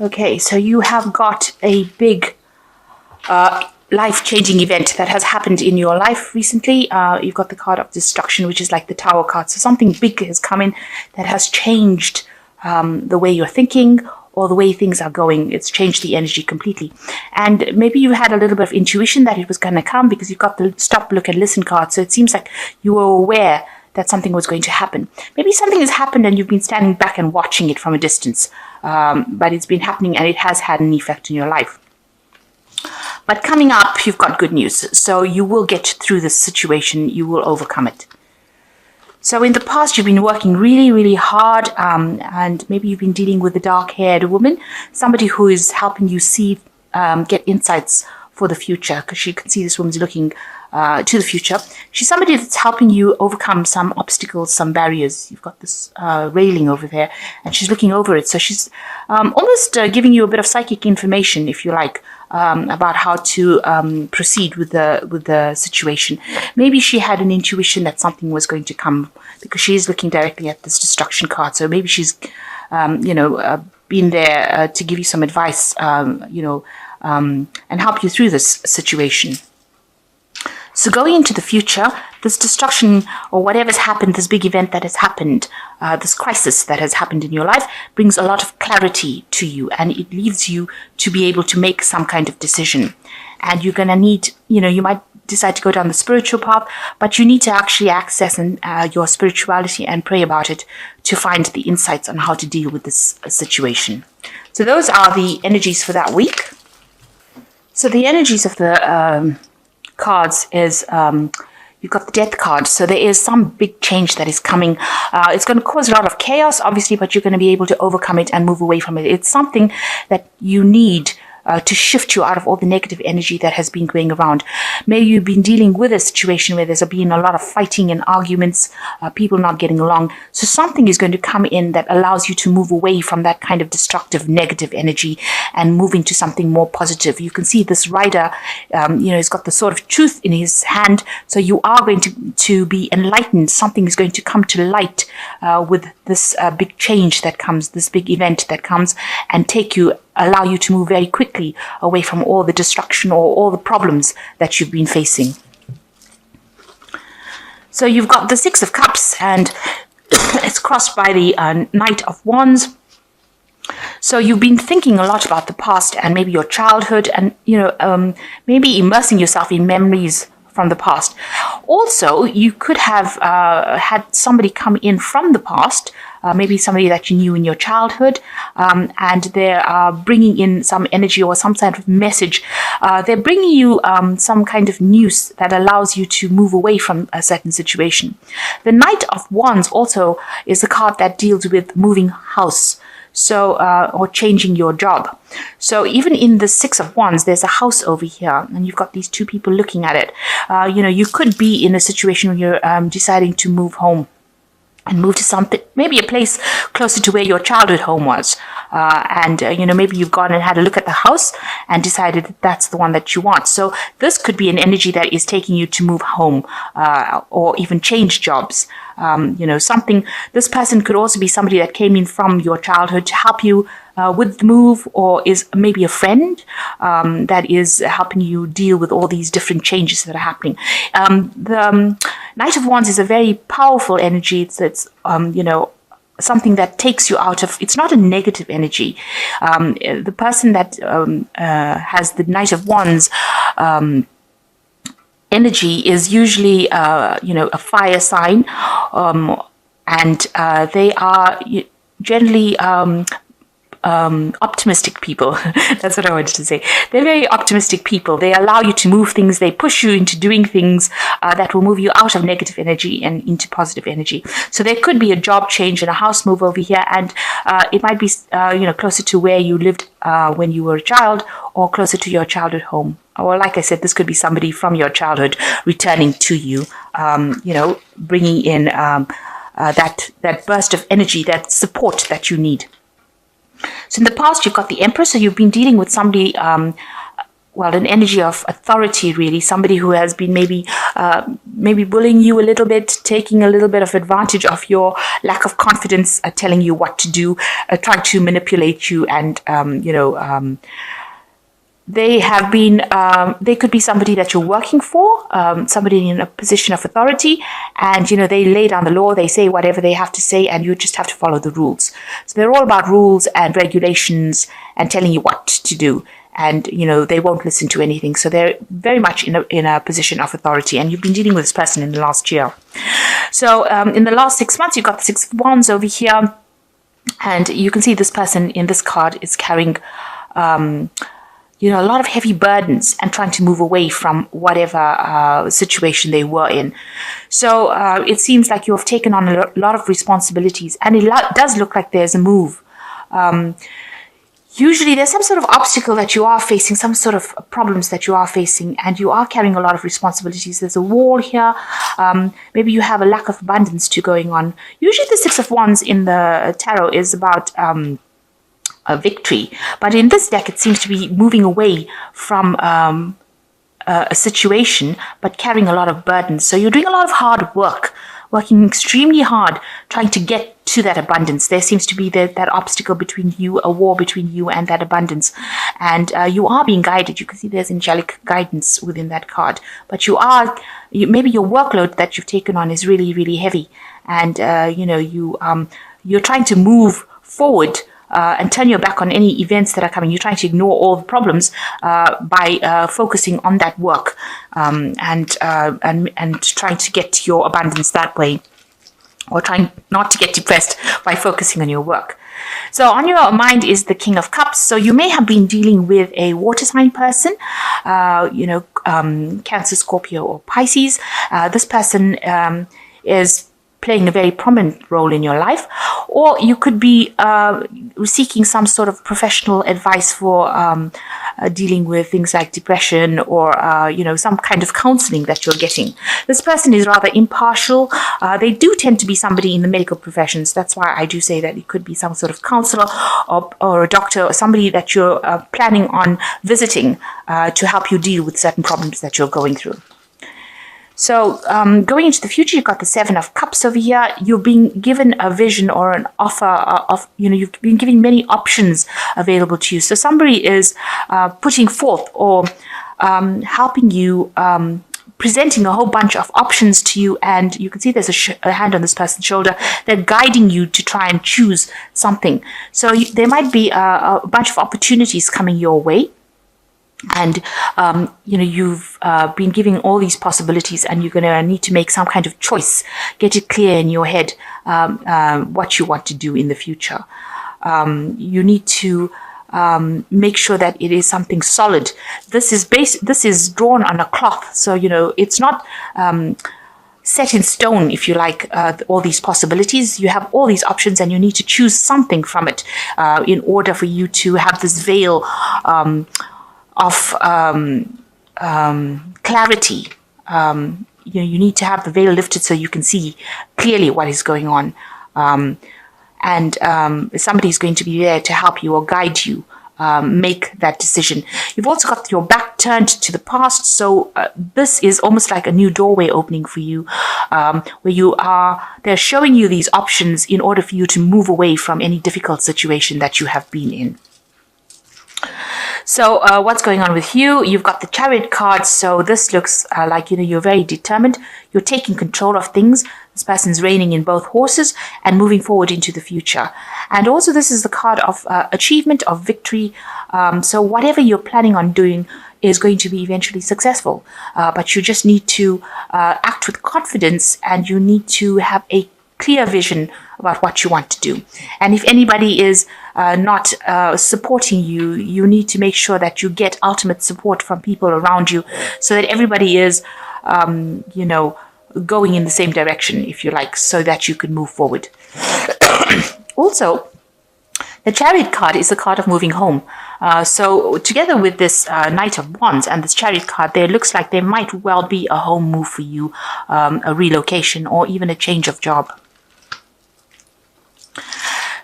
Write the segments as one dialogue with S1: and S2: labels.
S1: Okay, so you have got a big life-changing event that has happened in your life recently. You've got the card of destruction, which is like the Tower card. So something big has come in that has changed the way you're thinking or the way things are going. It's changed the energy completely. And maybe you had a little bit of intuition that it was going to come because you've got the stop, look, and listen card. So it seems like you were aware that something was going to happen. Maybe something has happened and you've been standing back and watching it from a distance. But it's been happening and it has had an effect in your life. But coming up, you've got good news. So you will get through this situation. You will overcome it. So in the past, you've been working really, really hard, and maybe you've been dealing with a dark-haired woman, somebody who is helping you see, get insights for the future, because you can see this woman's looking to the future. She's somebody that's helping you overcome some obstacles, some barriers. You've got this railing over there, and she's looking over it. So she's almost giving you a bit of psychic information, if you like, about how to proceed with the situation. Maybe she had an intuition that something was going to come because she is looking directly at this destruction card. So maybe she's, been there to give you some advice, and help you through this situation. So going into the future, this destruction or whatever's happened, this big event that has happened, this crisis that has happened in your life brings a lot of clarity to you, and it leaves you to be able to make some kind of decision. And you're going to need, you might decide to go down the spiritual path, but you need to actually access your spirituality and pray about it to find the insights on how to deal with this situation. So those are the energies for that week. So the energies of the cards is you've got the death card. So there is some big change that is coming. It's going to cause a lot of chaos, obviously, but you're going to be able to overcome it and move away from it. It's something that you need to shift you out of all the negative energy that has been going around. Maybe you've been dealing with a situation where there's been a lot of fighting and arguments, people not getting along. So something is going to come in that allows you to move away from that kind of destructive, negative energy and move into something more positive. You can see this rider, he's got the sword of truth in his hand. So you are going to be enlightened. Something is going to come to light with this big change that comes, this big event that comes, and allow you to move very quickly away from all the destruction or all the problems that you've been facing. So you've got the Six of Cups, and it's crossed by the Knight of Wands. So you've been thinking a lot about the past and maybe your childhood, and maybe immersing yourself in memories from the past. Also, you could have had somebody come in from the past, maybe somebody that you knew in your childhood, and they're bringing in some energy or some kind of message. They're bringing you some kind of news that allows you to move away from a certain situation. The Knight of Wands also is a card that deals with moving house. So, or changing your job. So even in the Six of Wands, there's a house over here, and you've got these two people looking at it. You could be in a situation where you're deciding to move home and move to something, maybe a place closer to where your childhood home was. Maybe you've gone and had a look at the house and decided that that's the one that you want. So this could be an energy that is taking you to move home, or even change jobs. This person could also be somebody that came in from your childhood to help you with the move, or is maybe a friend that is helping you deal with all these different changes that are happening. The Knight of Wands is a very powerful energy. It's something that takes you out of, it's not a negative energy. The person that has the Knight of Wands energy is usually, a fire sign, and they are generally optimistic people. That's what I wanted to say. They're very optimistic people. They allow you to move things. They push you into doing things that will move you out of negative energy and into positive energy. So there could be a job change and a house move over here, and it might be closer to where you lived when you were a child, or closer to your childhood home. Or like I said, this could be somebody from your childhood returning to you, bringing in that burst of energy, that support that you need. So in the past, you've got the Empress, so you've been dealing with somebody an energy of authority, really. Somebody who has been maybe bullying you a little bit, taking a little bit of advantage of your lack of confidence, telling you what to do, trying to manipulate you, and they have been, they could be somebody that you're working for, somebody in a position of authority, and, they lay down the law, they say whatever they have to say, and you just have to follow the rules. So they're all about rules and regulations and telling you what to do. And, they won't listen to anything. So they're very much in a position of authority. And you've been dealing with this person in the last year. So in the last 6 months, you've got the Six of Wands over here. And you can see this person in this card is carrying a lot of heavy burdens and trying to move away from whatever situation they were in. So it seems like you've taken on a lot of responsibilities, and it does look like there's a move. Usually there's some sort of obstacle that you are facing, some sort of problems that you are facing, and you are carrying a lot of responsibilities. There's a wall here. Maybe you have a lack of abundance going on. Usually the Six of Wands in the tarot is about a victory. But in this deck, it seems to be moving away from a situation, but carrying a lot of burdens. So you're doing a lot of hard work, working extremely hard, trying to get to that abundance. There seems to be that obstacle between you, a war between you and that abundance. And you are being guided. You can see there's angelic guidance within that card. But maybe your workload that you've taken on is really, really heavy. And, you're trying to move forward and turn your back on any events that are coming. You're trying to ignore all the problems by focusing on that work and trying to get your abundance that way, or trying not to get depressed by focusing on your work. So on your mind is the King of Cups. So you may have been dealing with a water sign person, Cancer, Scorpio, or Pisces. This person is playing a very prominent role in your life, or you could be seeking some sort of professional advice for dealing with things like depression, or some kind of counseling that you're getting. This person is rather impartial. They do tend to be somebody in the medical professions. That's why I do say that it could be some sort of counselor or a doctor, or somebody that you're planning on visiting to help you deal with certain problems that you're going through. So going into the future, you've got the Seven of Cups over here. You've been given a vision or an offer of, you've been given many options available to you. So somebody is putting forth or helping you, presenting a whole bunch of options to you. And you can see there's a hand on this person's shoulder. They're guiding you to try and choose something. So there might be a bunch of opportunities coming your way. And, you've been given all these possibilities, and you're going to need to make some kind of choice, get it clear in your head what you want to do in the future. You need to make sure that it is something solid. This is drawn on a cloth. So, it's not set in stone, if you like, all these possibilities. You have all these options, and you need to choose something from it in order for you to have this veil of clarity. You need to have the veil lifted so you can see clearly what is going on. And somebody is going to be there to help you or guide you make that decision. You've also got your back turned to the past. So this is almost like a new doorway opening for you, where they're showing you these options in order for you to move away from any difficult situation that you have been in. So what's going on with you? You've got the Chariot card. So this looks like, you're very determined. You're taking control of things. This person's reining in both horses and moving forward into the future. And also this is the card of achievement, of victory. So whatever you're planning on doing is going to be eventually successful. But you just need to act with confidence, and you need to have a clear vision about what you want to do. And if anybody is not supporting you, you need to make sure that you get ultimate support from people around you, so that everybody is, going in the same direction, if you like, so that you can move forward. Also, the Chariot card is a card of moving home. So together with this Knight of Wands and this Chariot card, there looks like there might well be a home move for you, a relocation, or even a change of job.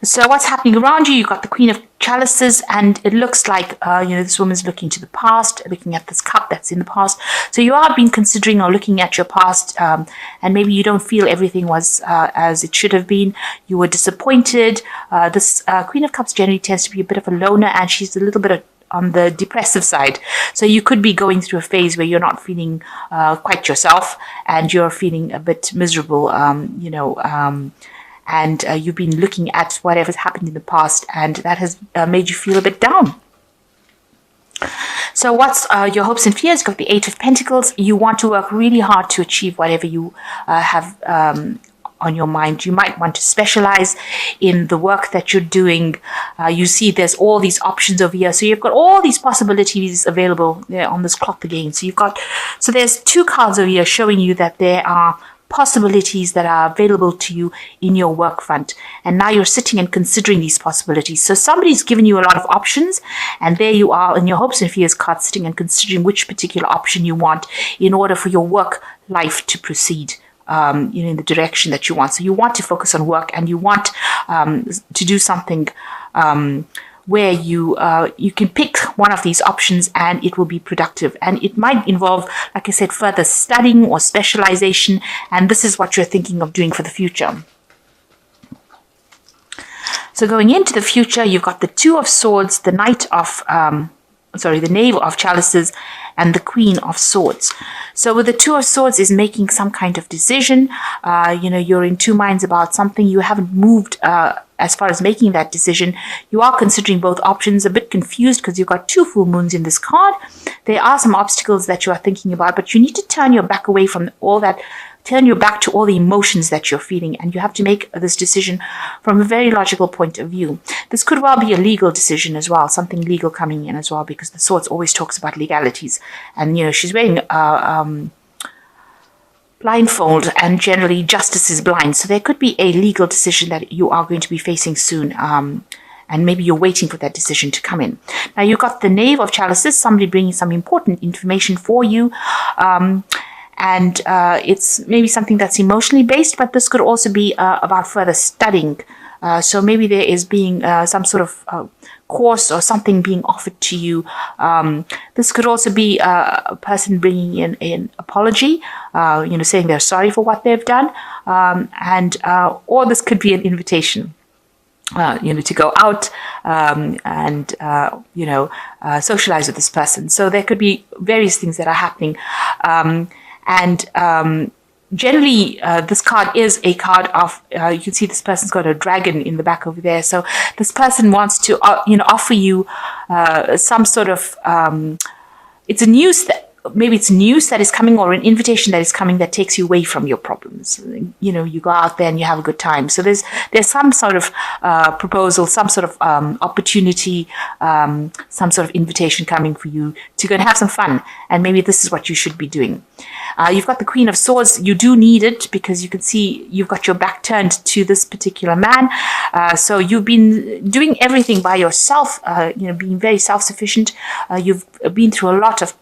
S1: So what's happening around you? You've got the Queen of Chalices, and it looks like, this woman's looking to the past, looking at this cup that's in the past. So you are being considering or looking at your past, and maybe you don't feel everything was as it should have been. You were disappointed. This Queen of Cups generally tends to be a bit of a loner, and she's a little bit on the depressive side. So you could be going through a phase where you're not feeling quite yourself, and you're feeling a bit miserable, and you've been looking at whatever's happened in the past, and that has made you feel a bit down. So what's your hopes and fears? You've got the Eight of Pentacles. You want to work really hard to achieve whatever you have on your mind. You might want to specialize in the work that you're doing. You see there's all these options over here. So you've got all these possibilities available on this clock again. So there's two cards over here showing you that there are possibilities that are available to you in your work front, and now you're sitting and considering these possibilities. So somebody's given you a lot of options, and there you are in your hopes and fears card, sitting and considering which particular option you want in order for your work life to proceed in the direction that you want. So you want to focus on work, and you want to do something where you can pick one of these options and it will be productive. And it might involve, like I said, further studying or specialization. And this is what you're thinking of doing for the future. So going into the future, you've got the Two of Swords, the the Knave of Chalices, and the Queen of Swords. So with the Two of Swords is making some kind of decision. You're in two minds about something. You haven't moved as far as making that decision. You are considering both options, a bit confused because you've got two full moons in this card. There are some obstacles that you are thinking about, but you need to turn your back away from all that. Turn your back to all the emotions that you're feeling, and you have to make this decision from a very logical point of view. This could well be a legal decision as well, something legal coming in as well, because the Swords always talks about legalities. And, she's wearing blindfold, and generally justice is blind. So there could be a legal decision that you are going to be facing soon. And maybe you're waiting for that decision to come in. Now, you've got the Knave of Chalices, somebody bringing some important information for you. And it's maybe something that's emotionally based, but this could also be about further studying. So maybe there is being some sort of course or something being offered to you. This could also be a person bringing in an apology, saying they're sorry for what they've done. Or this could be an invitation. To go out and socialize with this person. So there could be various things that are happening. Generally, this card is a card of, you can see this person's got a dragon in the back over there. So this person wants to, offer you some sort of, maybe it's news that is coming, or an invitation that is coming that takes you away from your problems. You go out there and you have a good time. So there's some sort of proposal, some sort of opportunity, some sort of invitation coming for you to go and have some fun. And maybe this is what you should be doing. You've got the Queen of Swords. You do need it because you can see you've got your back turned to this particular man. So you've been doing everything by yourself, being very self-sufficient. You've been through a lot of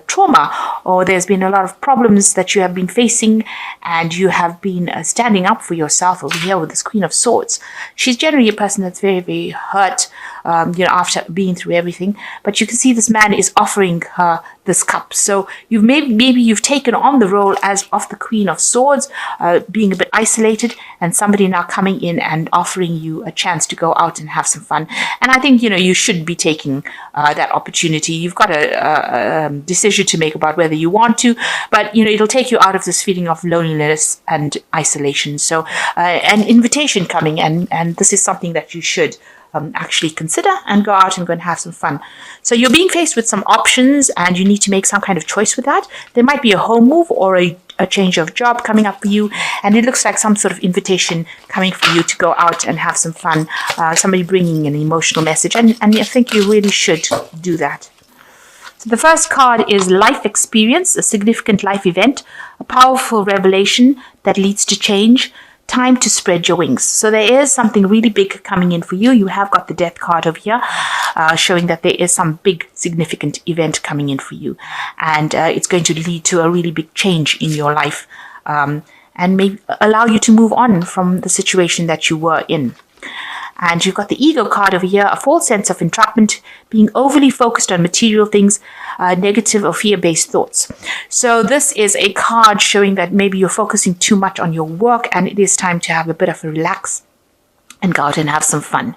S1: trauma, or there's been a lot of problems that you have been facing, and you have been standing up for yourself over here with this Queen of Swords. She's generally a person that's very, very hurt, after being through everything. But you can see this man is offering her this cup. So maybe you've taken on the role as of the Queen of Swords, being a bit isolated, and somebody now coming in and offering you a chance to go out and have some fun. And I think you should be taking that opportunity. You've got a decision to make about whether you want to, but it'll take you out of this feeling of loneliness and isolation. So an invitation coming, and this is something that you should actually consider and go out and go and have some fun. So you're being faced with some options, and you need to make some kind of choice with that. There might be a home move or a change of job coming up for you, and it looks like some sort of invitation coming for you to go out and have some fun. Somebody bringing an emotional message, and I think you really should do that. So the first card is life experience, a significant life event, a powerful revelation that leads to change, time to spread your wings. So there is something really big coming in for you. You have got the Death card over here, showing that there is some big significant event coming in for you. And it's going to lead to a really big change in your life, and maybe allow you to move on from the situation that you were in. And you've got the ego card over here, a false sense of entrapment, being overly focused on material things, negative or fear-based thoughts. So this is a card showing that maybe you're focusing too much on your work and it is time to have a bit of a relax and go out and have some fun.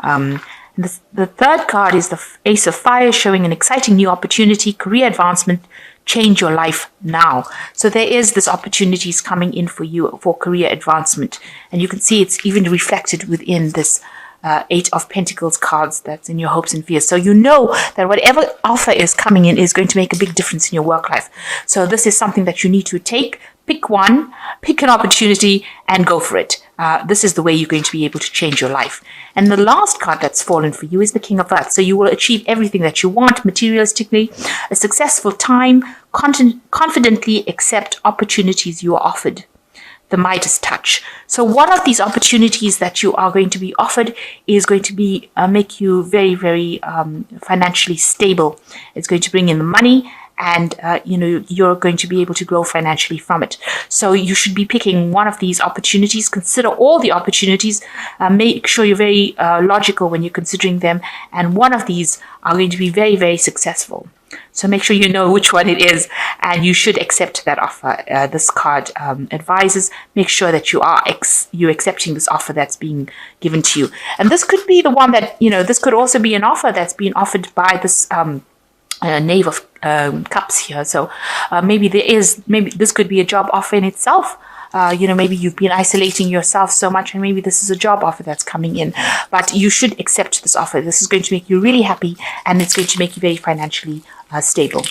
S1: The third card is the Ace of Fire, showing an exciting new opportunity, career advancement, change your life now. So there is this opportunities coming in for you for career advancement. And you can see it's even reflected within this Eight of Pentacles cards that's in your hopes and fears. So you know that whatever offer is coming in is going to make a big difference in your work life. So this is something that you need to pick one, pick an opportunity and go for it. This is the way you're going to be able to change your life. And the last card that's fallen for you is the King of Earth. So you will achieve everything that you want materialistically, a successful time, confidently accept opportunities you are offered. The Midas touch. So one of these opportunities that you are going to be offered is going to be make you very, very financially stable. It's going to bring in the money, and you're going to be able to grow financially from it. So you should be picking one of these opportunities. Consider all the opportunities. Make sure you're very logical when you're considering them, and one of these are going to be very, very successful. So make sure you know which one it is, and you should accept that offer. This card advises, make sure that you're accepting this offer that's being given to you. And this could be the one that, this could also be an offer that's being offered by this Knave of Cups here. So maybe this could be a job offer in itself. Maybe you've been isolating yourself so much, and maybe this is a job offer that's coming in. But you should accept this offer. This is going to make you really happy, and it's going to make you very financially stable.